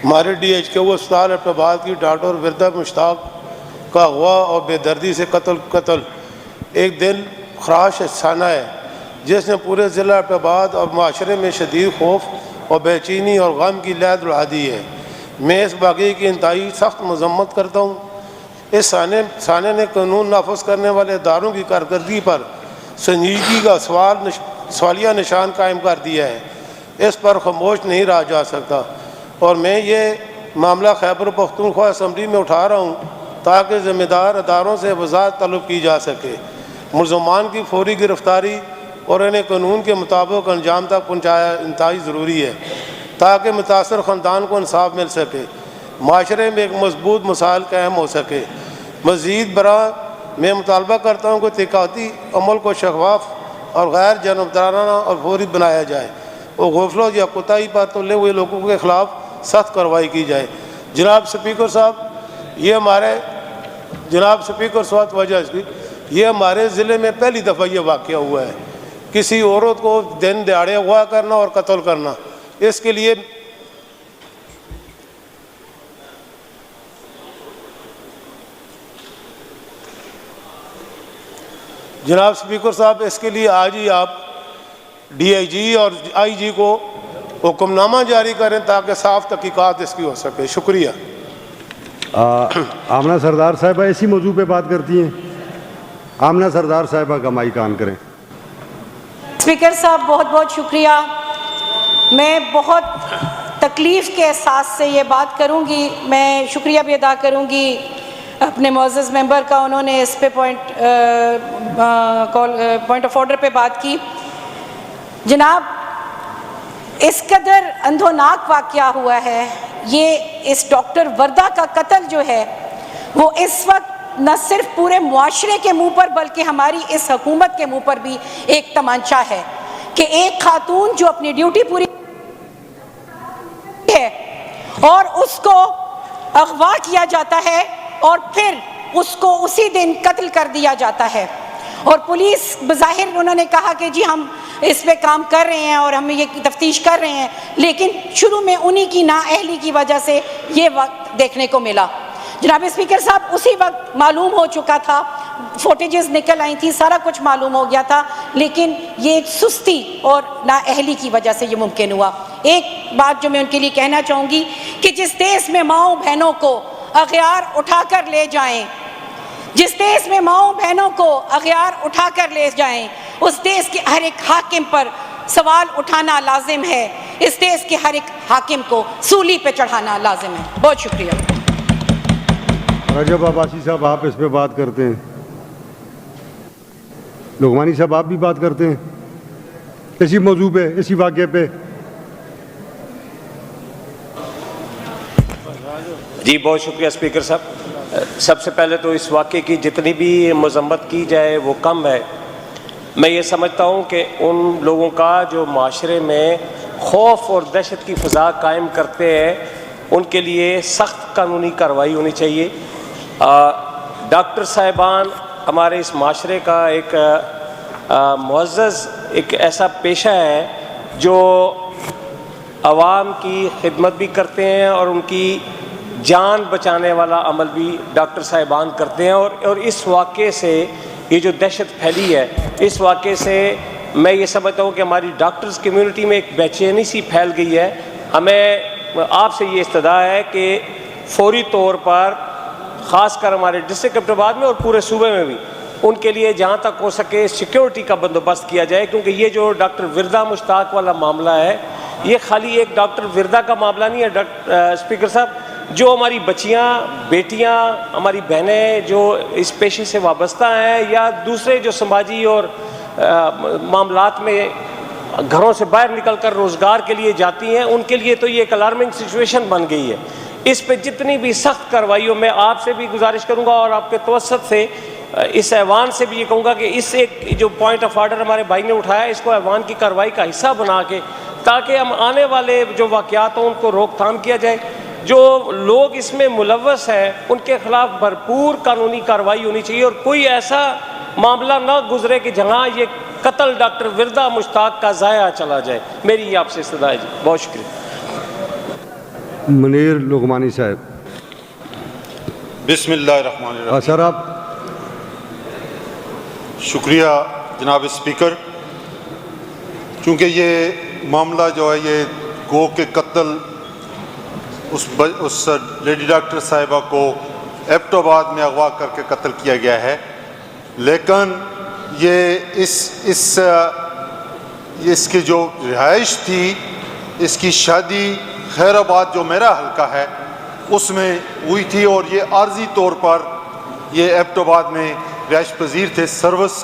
ہمارے DHQ اسپتال Abbott کی ڈاکٹر وردہ مشتاق کا اغوا اور بے دردی سے قتل ایک دل خراش افسانہ ہے جس نے پورے ضلع ایبٹ اور معاشرے میں شدید خوف اور بے چینی اور غم کی لہر اڑا دی ہے۔ میں اس واقعے کی انتہائی سخت مذمت کرتا ہوں۔ اس سانے نے قانون نافذ کرنے والے اداروں کی کارکردگی پر سنجیدگی کا سوالیہ نشان قائم کر دیا ہے۔ اس پر خاموش نہیں رہا جا سکتا اور میں یہ معاملہ خیبر پختونخوا اسمبلی میں اٹھا رہا ہوں تاکہ ذمہ دار اداروں سے وضاحت طلب کی جا سکے۔ ملزمان کی فوری گرفتاری اور انہیں قانون کے مطابق انجام تک پہنچایا انتہائی ضروری ہے تاکہ متاثر خاندان کو انصاف مل سکے، معاشرے میں ایک مضبوط مسائل قائم ہو سکے۔ مزید برآں میں مطالبہ کرتا ہوں کہ تحقیقاتی عمل کو شفاف اور غیر جانبدارانہ اور فوری بنایا جائے اور غفلت یا کوتاہی پر تلے ہوئے لوگوں کے خلاف سخت کارروائی کی جائے۔ جناب اسپیکر صاحب، یہ ہمارے ضلع میں پہلی دفعہ یہ واقعہ ہوا ہے، کسی عورت کو دن دہاڑے اغوا کرنا اور قتل کرنا۔ اس کے لیے جناب اسپیکر صاحب، اس کے لیے آج ہی آپ DIG اور IG کو حکم نامہ جاری کریں تاکہ صاف تحقیقات اس کی ہو سکے۔ شکریہ۔ آمنہ سردار صاحبہ اسی موضوع پہ بات کرتی ہیں۔ آمنہ سردار صاحبہ کا مائک آن کریں۔ اسپیکر صاحب بہت بہت شکریہ۔ میں بہت تکلیف کے احساس سے یہ بات کروں گی، میں شکریہ بھی ادا کروں گی اپنے معزز ممبر کا، انہوں نے اس پہ پوائنٹ آف آرڈر پہ بات کی۔ جناب، اس قدر اندھوناک واقعہ ہوا ہے، یہ اس ڈاکٹر وردہ کا قتل جو ہے وہ اس وقت نہ صرف پورے معاشرے کے منہ پر بلکہ ہماری اس حکومت کے منہ پر بھی ایک تمانچہ ہے کہ ایک خاتون جو اپنی ڈیوٹی پوری ہے اور اس کو اغوا کیا جاتا ہے اور پھر اس کو اسی دن قتل کر دیا جاتا ہے، اور پولیس بظاہر انہوں نے کہا کہ جی ہم اس پہ کام کر رہے ہیں اور ہم یہ تفتیش کر رہے ہیں، لیکن شروع میں انہی کی نااہلی کی وجہ سے یہ وقت دیکھنے کو ملا۔ جناب اسپیکر صاحب، اسی وقت معلوم ہو چکا تھا، فوٹیجز نکل آئی تھی، سارا کچھ معلوم ہو گیا تھا، لیکن یہ سستی اور نااہلی کی وجہ سے یہ ممکن ہوا۔ ایک بات جو میں ان کے لیے کہنا چاہوں گی کہ جس دیس میں ماؤں بہنوں کو اغیار اٹھا کر لے جائیں، جس دیس میں ماؤں بہنوں کو اغیار اٹھا کر لے جائیں، اس دیس کے ہر ایک حاکم پر سوال اٹھانا لازم ہے، اس دیس کے ہر ایک حاکم کو سولی پہ چڑھانا لازم ہے۔ بہت شکریہ۔ رجب عباسی صاحب، آپ اس پہ بات کرتے ہیں۔ لغمانی صاحب، آپ بھی بات کرتے ہیں اسی موضوع پہ، اسی واقعے پہ؟ جی بہت شکریہ اسپیکر صاحب۔ سب سے پہلے تو اس واقعے کی جتنی بھی مذمت کی جائے وہ کم ہے۔ میں یہ سمجھتا ہوں کہ ان لوگوں کا جو معاشرے میں خوف اور دہشت کی فضا قائم کرتے ہیں ان کے لیے سخت قانونی کارروائی ہونی چاہیے۔ ڈاکٹر صاحبان ہمارے اس معاشرے کا ایک معزز ایک ایسا پیشہ ہے جو عوام کی خدمت بھی کرتے ہیں اور ان کی جان بچانے والا عمل بھی ڈاکٹر صاحبان کرتے ہیں، اور اس واقعے سے یہ جو دہشت پھیلی ہے، اس واقعے سے میں یہ سمجھتا ہوں کہ ہماری ڈاکٹرز کمیونٹی میں ایک بے چینی سی پھیل گئی ہے۔ ہمیں آپ سے یہ استدعا ہے کہ فوری طور پر خاص کر ہمارے ڈسٹرکٹ ایبٹ آباد میں اور پورے صوبے میں بھی ان کے لیے جہاں تک ہو سکے سیکیورٹی کا بندوبست کیا جائے، کیونکہ یہ جو ڈاکٹر وردہ مشتاق والا معاملہ ہے یہ خالی ایک ڈاکٹر وردہ کا معاملہ نہیں ہے اسپیکر صاحب، جو ہماری بچیاں، بیٹیاں، ہماری بہنیں جو اس پیشے سے وابستہ ہیں یا دوسرے جو سماجی اور معاملات میں گھروں سے باہر نکل کر روزگار کے لیے جاتی ہیں، ان کے لیے تو یہ ایک الارمنگ سچویشن بن گئی ہے۔ اس پہ جتنی بھی سخت کارروائیوں میں آپ سے بھی گزارش کروں گا اور آپ کے توسط سے اس ایوان سے بھی یہ کہوں گا کہ اس ایک جو پوائنٹ آف آرڈر ہمارے بھائی نے اٹھایا اس کو ایوان کی کارروائی کا حصہ بنا کے تاکہ ہم آنے والے جو واقعات ہوں ان کو روک تھام کیا جائے۔ جو لوگ اس میں ملوث ہیں ان کے خلاف بھرپور قانونی کارروائی ہونی چاہیے اور کوئی ایسا معاملہ نہ گزرے کہ جہاں یہ قتل ڈاکٹر وردہ مشتاق کا ضائع چلا جائے۔ میری یہ آپ سے استدعا ہے جی، بہت شکریہ۔ منیر لغمانی صاحب. بسم اللہ الرحمن الرحیم. سر آپ. شکریہ جناب اسپیکر. چونکہ یہ معاملہ جو ہے یہ گو کے قتل اس لیڈی ڈاکٹر صاحبہ کو ایبٹ آباد میں اغوا کر کے قتل کیا گیا ہے، لیکن یہ اس کی جو رہائش تھی، اس کی شادی خیر آباد جو میرا حلقہ ہے اس میں ہوئی تھی، اور یہ عارضی طور پر یہ ایبٹ آباد میں رہائش پذیر تھے سروس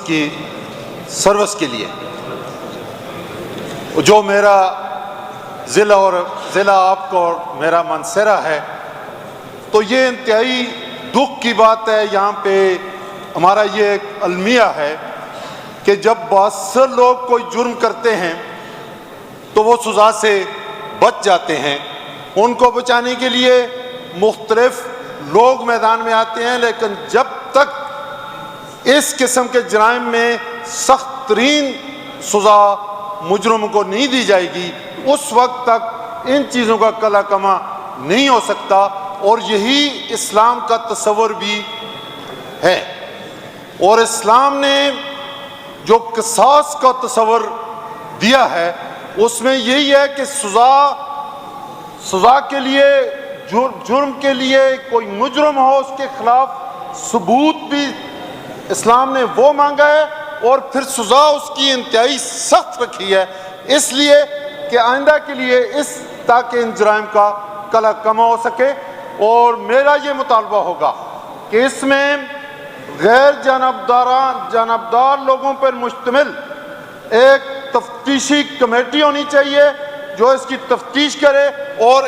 کے لیے. جو میرا ضلع آپ کا اور میرا منصیرہ ہے، تو یہ انتہائی دکھ کی بات ہے. یہاں پہ ہمارا یہ ایک المیہ ہے کہ جب باثر لوگ کوئی جرم کرتے ہیں تو وہ سزا سے بچ جاتے ہیں. ان کو بچانے کے لیے مختلف لوگ میدان میں آتے ہیں، لیکن جب تک اس قسم کے جرائم میں سخت ترین سزا مجرم کو نہیں دی جائے گی، اس وقت تک ان چیزوں کا کلا کما نہیں ہو سکتا. اور یہی اسلام کا تصور بھی ہے. اور اسلام نے جو قصاص کا تصور دیا ہے اس میں یہی ہے کہ سزا کے لیے، جرم کے لیے کوئی مجرم ہو اس کے خلاف ثبوت بھی اسلام نے وہ مانگا ہے، اور پھر سزا اس کی انتہائی سخت رکھی ہے، اس لیے کہ آئندہ کے لیے تاکہ ان جرائم کا کلا کما ہو سکے. اور میرا یہ مطالبہ ہوگا کہ اس میں غیر جانبدار لوگوں پر مشتمل ایک تفتیشی کمیٹی ہونی چاہیے جو اس کی تفتیش کرے، اور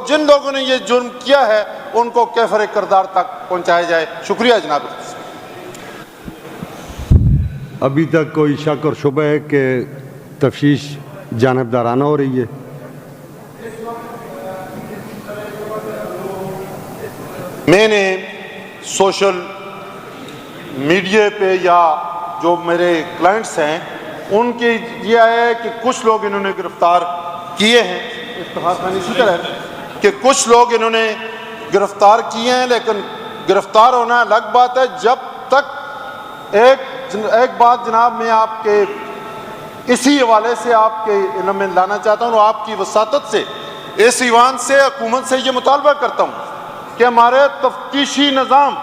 جن لوگوں نے یہ جرم کیا ہے ان کو کیفر کردار تک پہنچایا جائے. شکریہ جناب. ابھی تک کوئی شک اور شبہ ہے کہ تفتیش جانبدارانہ ہو رہی ہے؟ میں نے سوشل میڈیا پہ یا جو میرے کلائنٹس ہیں ان کی یہ آیا ہے کہ کچھ لوگ انہوں نے گرفتار کیے ہیں. اسی طرح کہ کچھ لوگ انہوں نے گرفتار کیے ہیں، لیکن گرفتار ہونا الگ بات ہے. جب تک ایک بات جناب میں آپ کے اسی حوالے سے آپ کے علم میں لانا چاہتا ہوں، اور آپ کی وساطت سے اس ایوان سے حکومت سے یہ مطالبہ کرتا ہوں کہ ہمارے تفتیشی نظام،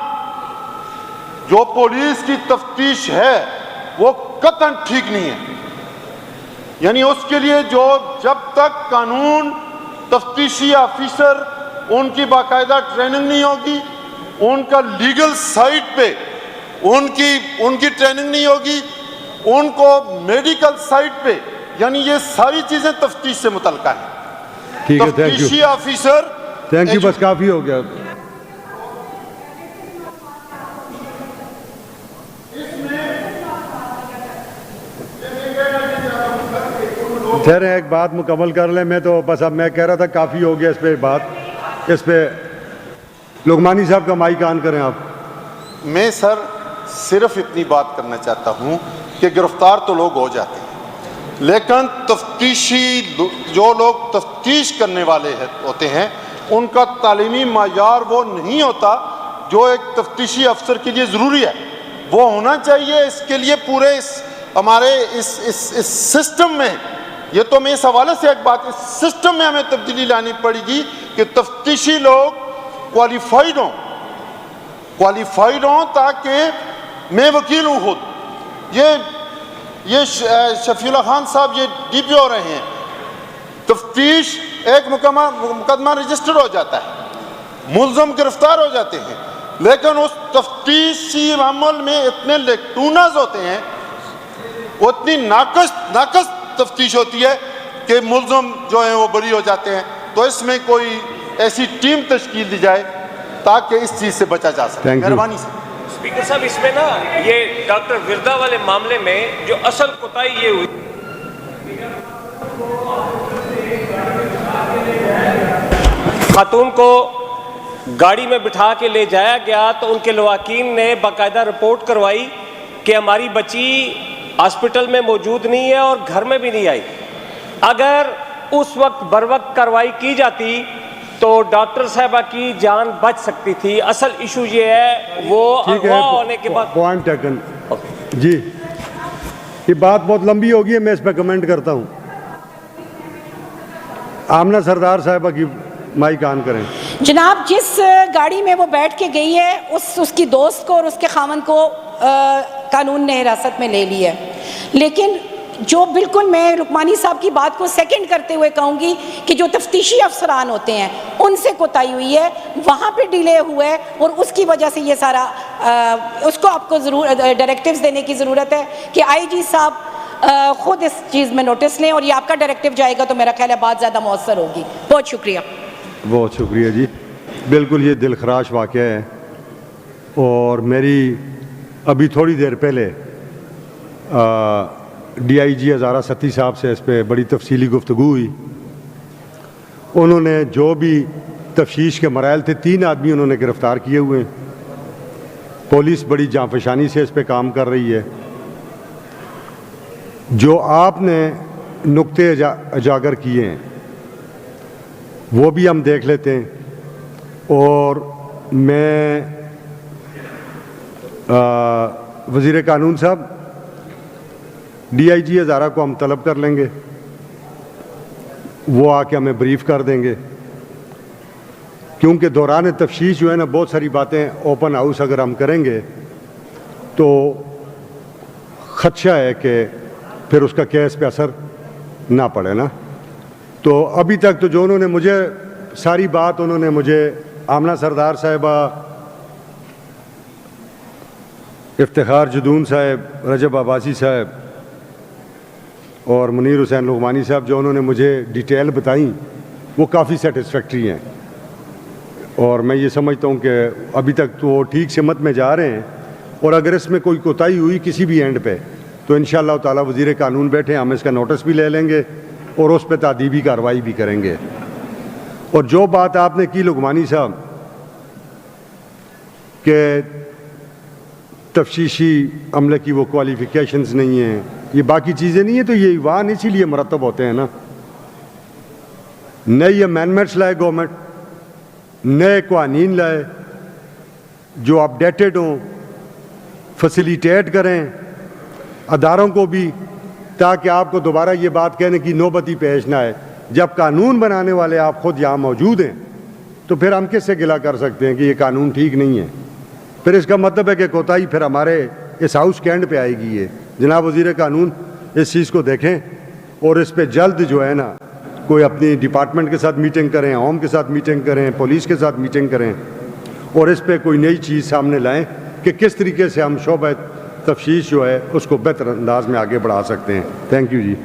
جو پولیس کی تفتیش ہے وہ قطعاً ٹھیک نہیں ہے. یعنی اس کے لیے جب تک قانون تفتیشی آفیسر ان کی باقاعدہ ٹریننگ نہیں ہوگی، ان کا لیگل سائٹ پہ ان کی ٹریننگ نہیں ہوگی، ان کو میڈیکل سائٹ پہ، یعنی یہ ساری چیزیں تفتیش سے متعلقہ ہیں. ٹھیک ہے، تھینک تفتیشی یو. آفیسر تھینک یو، بس کافی ہو گیا. ٹھہریں، ایک بات مکمل کر لیں. اب میں کہہ رہا تھا کافی ہو گیا اس پہ بات. اس پہ لغمانی صاحب کا مائک آن کریں آپ. میں سر صرف اتنی بات کرنا چاہتا ہوں کہ گرفتار تو لوگ ہو جاتے ہیں، لیکن تفتیشی جو لوگ تفتیش کرنے والے ہوتے ہیں ان کا تعلیمی معیار وہ نہیں ہوتا جو ایک تفتیشی افسر کے لیے ضروری ہے. وہ ہونا چاہیے. اس کے لیے پورے ہمارے اس سسٹم میں، یہ تو میں اس حوالے سے ایک بات، اس سسٹم میں ہمیں تبدیلی لانی پڑے گی کہ تفتیشی لوگ کوالیفائڈ ہوں تاکہ میں وکیل ہوں خود. یہ شفیع اللہ خان صاحب یہ ڈی پی او رہے ہیں. تفتیش ایک مقدمہ رجسٹر ہو جاتا ہے، ملزم گرفتار ہو جاتے ہیں، لیکن اس تفتیشی عمل میں اتنے لیکٹونز ہوتے ہیں، وہ اتنی ناقص تفتیش ہوتی ہے کہ ملزم جو ہیں وہ بری ہو جاتے ہیں. تو اس میں کوئی ایسی ٹیم تشکیل دی جائے تاکہ اس چیز سے بچا جا سکے. مہربانی سے. اسپیکر صاحب، اس میں نا یہ ڈاکٹر وردہ والے معاملے میں جو اصل کوتاہی یہ ہوئی، خاتون کو گاڑی میں بٹھا کے لے جایا گیا تو ان کے لواحقین نے باقاعدہ رپورٹ کروائی کہ ہماری بچی ہاسپٹل میں موجود نہیں ہے اور گھر میں بھی نہیں آئی. اگر اس وقت بر وقت کارروائی کی جاتی تو ڈاکٹر صاحبہ کی جان بچ سکتی تھی. اصل ایشو یہ ہے وہ ٹھیک ہے, اغوا ہونے کے بعد. Point taken. جی یہ بات بہت لمبی ہوگی ہے, میں اس پہ کمنٹ کرتا ہوں. آمنہ سردار صاحبہ کی مائک آن کریں. جناب, جس گاڑی میں وہ بیٹھ کے گئی ہے اس کی دوست کو اور اس کے خاوند کو قانون نے حراست میں لے لی ہے. لیکن جو بالکل میں لقمانی صاحب کی بات کو سیکنڈ کرتے ہوئے کہوں گی کہ جو تفتیشی افسران ہوتے ہیں ان سے کوتاہی ہوئی ہے, وہاں پہ ڈیلے ہوا ہے اور اس کی وجہ سے یہ سارا اس کو آپ کو ضرور ڈائریکٹیوز دینے کی ضرورت ہے کہ آئی جی صاحب خود اس چیز میں نوٹس لیں, اور یہ آپ کا ڈائریکٹیو جائے گا تو میرا خیال ہے بات زیادہ مؤثر ہوگی. بہت شکریہ. بہت شکریہ جی. بالکل یہ دل خراش واقعہ ہے, اور میری ابھی تھوڑی دیر پہلے ڈی آئی جی ہزارہ ستی صاحب سے اس پہ بڑی تفصیلی گفتگو ہوئی. انہوں نے جو بھی تفتیش کے مراحل تھے 3 آدمی انہوں نے گرفتار کیے ہوئے ہیں. پولیس بڑی جانفشانی سے اس پہ کام کر رہی ہے. جو آپ نے نقطے اجاگر کیے ہیں وہ بھی ہم دیکھ لیتے ہیں, اور میں وزیر قانون صاحب ڈی آئی جی ہزارہ کو ہم طلب کر لیں گے, وہ آ کے ہمیں بریف کر دیں گے, کیونکہ دوران تفتیش جو ہے نا بہت ساری باتیں اوپن ہاؤس اگر ہم کریں گے تو خدشہ ہے کہ پھر اس کا کیس پہ اثر نہ پڑے نا. تو ابھی تک تو جو انہوں نے مجھے ساری بات انہوں نے مجھے آمنہ سردار صاحبہ, افتخار جدون صاحب, رجب عباسی صاحب اور منیر حسین لغمانی صاحب جو انہوں نے مجھے ڈیٹیل بتائیں وہ کافی سیٹسفیکٹری ہیں, اور میں یہ سمجھتا ہوں کہ ابھی تک تو وہ ٹھیک سمت میں جا رہے ہیں. اور اگر اس میں کوئی کوتاہی ہوئی کسی بھی اینڈ پہ تو انشاءاللہ تعالی وزیر قانون بیٹھے, ہم اس کا نوٹس بھی لے لیں گے اور اس پہ تادیبی کارروائی بھی کریں گے. اور جو بات آپ نے کی لغمانی صاحب کہ تفتیشی عملے کی وہ کوالیفیکیشنز نہیں ہیں, یہ باقی چیزیں نہیں ہیں, تو یہ ایوان اسی لیے مرتب ہوتے ہیں نا. نئے امینڈمنٹس لائے گورنمنٹ, نئے قوانین لائے جو اپڈیٹڈ ہوں, فیسیلیٹیٹ کریں اداروں کو بھی, تاکہ آپ کو دوبارہ یہ بات کہنے کی نوبت ہی پیش نہ آئے. جب قانون بنانے والے آپ خود یہاں موجود ہیں تو پھر ہم کس سے گلہ کر سکتے ہیں کہ یہ قانون ٹھیک نہیں ہے؟ پھر اس کا مطلب ہے کہ کوتاہی پھر ہمارے اس ہاؤس کے اینڈ پہ آئے گی. یہ جناب وزیر قانون اس چیز کو دیکھیں اور اس پہ جلد جو ہے نا کوئی اپنی ڈپارٹمنٹ کے ساتھ میٹنگ کریں, ہوم کے ساتھ میٹنگ کریں, پولیس کے ساتھ میٹنگ کریں, اور اس پہ کوئی نئی چیز سامنے لائیں کہ کس طریقے سے ہم شعبہ تفتیش جو ہے اس کو بہتر انداز میں آگے بڑھا سکتے ہیں. Thank you G.